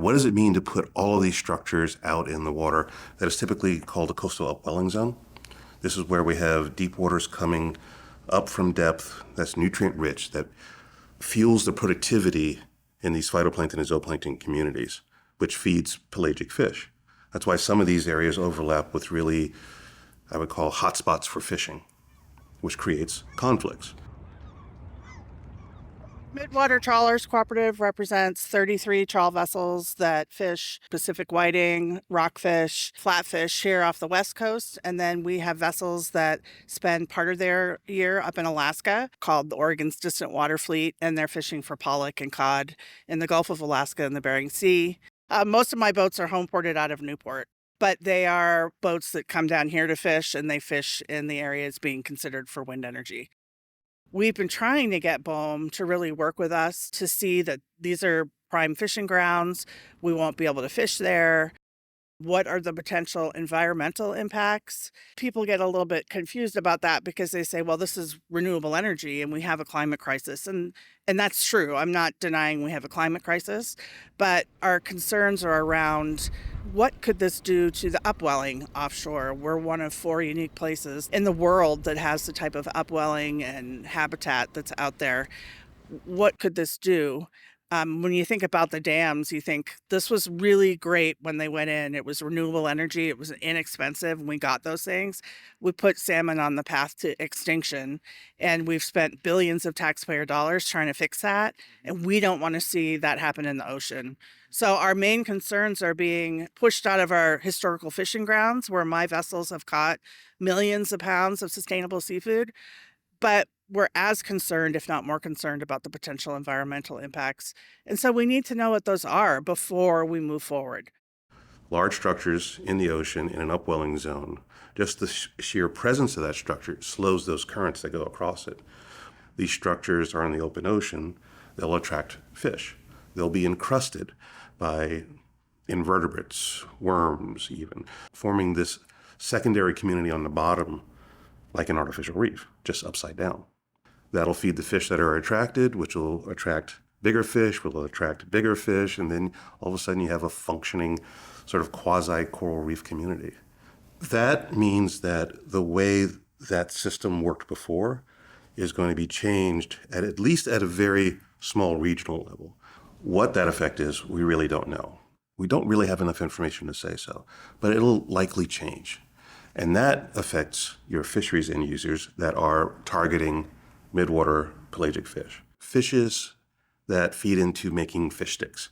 what does it mean to put all of these structures out in the water that is typically called a coastal upwelling zone? This is where we have deep waters coming up from depth that's nutrient rich, that fuels the productivity in these phytoplankton and zooplankton communities, which feeds pelagic fish. That's why some of these areas overlap with really, I would call, hotspots for fishing, which creates conflicts. Midwater Trawlers Cooperative represents 33 trawl vessels that fish Pacific whiting, rockfish, flatfish here off the West Coast. And then we have vessels that spend part of their year up in Alaska called the Oregon's Distant Water Fleet, and they're fishing for pollock and cod in the Gulf of Alaska and the Bering Sea. Most of my boats are home ported out of Newport, but they are boats that come down here to fish, and they fish in the areas being considered for wind energy. We've been trying to get BOEM to really work with us to see that these are prime fishing grounds. We won't be able to fish there. What are the potential environmental impacts? People get a little bit confused about that because they say, well, this is renewable energy and we have a climate crisis. And that's true. I'm not denying we have a climate crisis, but our concerns are around what could this do to the upwelling offshore? We're one of 4 unique places in the world that has the type of upwelling and habitat that's out there. What could this do? When you think about the dams, you think this was really great when they went in. It was renewable energy. It was inexpensive. And we got those things. We put salmon on the path to extinction, and we've spent billions of taxpayer dollars trying to fix that. And we don't want to see that happen in the ocean. So our main concerns are being pushed out of our historical fishing grounds where my vessels have caught millions of pounds of sustainable seafood. But we're as concerned, if not more concerned, about the potential environmental impacts. And so we need to know what those are before we move forward. Large structures in the ocean in an upwelling zone, just the sheer presence of that structure slows those currents that go across it. These structures are in the open ocean. They'll attract fish. They'll be encrusted by invertebrates, worms even, forming this secondary community on the bottom like an artificial reef, just upside down. That'll feed the fish that are attracted, which will attract bigger fish, will attract bigger fish, and then all of a sudden you have a functioning sort of quasi-coral reef community. That means that the way that system worked before is going to be changed at least at a very small regional level. What that effect is, we really don't know. We don't really have enough information to say so, but it'll likely change. And that affects your fisheries end users that are targeting midwater pelagic fish. Fishes that feed into making fish sticks.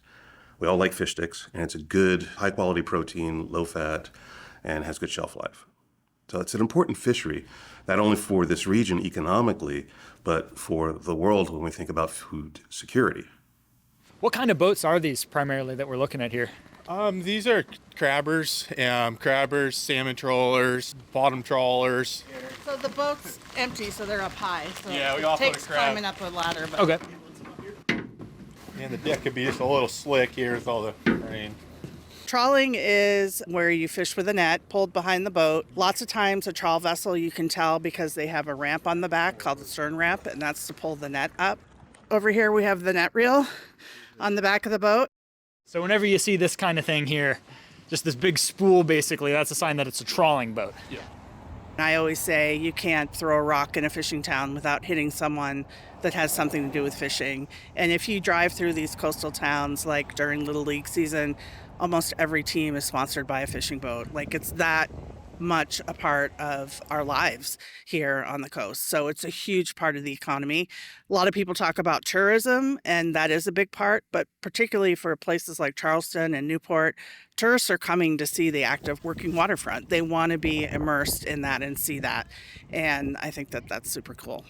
We all like fish sticks, and it's a good, high-quality protein, low-fat, and has good shelf life. So it's an important fishery, not only for this region economically, but for the world when we think about food security. What kind of boats are these primarily that we're looking at here? These are crabbers, salmon trawlers, bottom trawlers. So the boat's empty, so they're up high. So Yeah, we it also put takes a crab. climbing up a ladder. But Okay. And the deck could be just a little slick here with all the rain. Trawling is where you fish with a net pulled behind the boat. Lots of times a trawl vessel you can tell because they have a ramp on the back called the stern ramp, and that's to pull the net up. Over here we have the net reel on the back of the boat. So whenever you see this kind of thing here, just this big spool basically, that's a sign that it's a trawling boat. Yeah. I always say you can't throw a rock in a fishing town without hitting someone that has something to do with fishing. And if you drive through these coastal towns, like during Little League season, almost every team is sponsored by a fishing boat. Like it's that much a part of our lives here on the coast. So it's a huge part of the economy. A lot of people talk about tourism, and that is a big part, but particularly for places like Charleston and Newport, tourists are coming to see the active working waterfront. They want to be immersed in that and see that. And I think that that's super cool.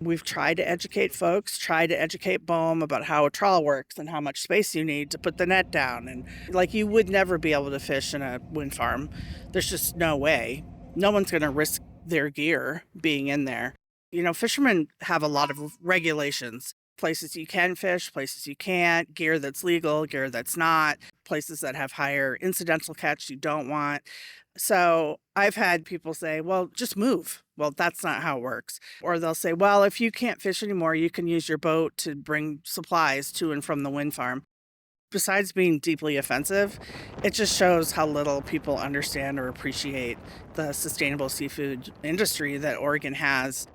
We've tried to educate folks, tried to educate BOEM about how a trawl works and how much space you need to put the net down. And like you would never be able to fish in a wind farm. There's just no way. No one's going to risk their gear being in there. You know, fishermen have a lot of regulations. Places you can fish, places you can't, gear that's legal, gear that's not, places that have higher incidental catch you don't want. So I've had people say, well, just move. Well, that's not how it works. Or they'll say, well, if you can't fish anymore, you can use your boat to bring supplies to and from the wind farm. Besides being deeply offensive, it just shows how little people understand or appreciate the sustainable seafood industry that Oregon has.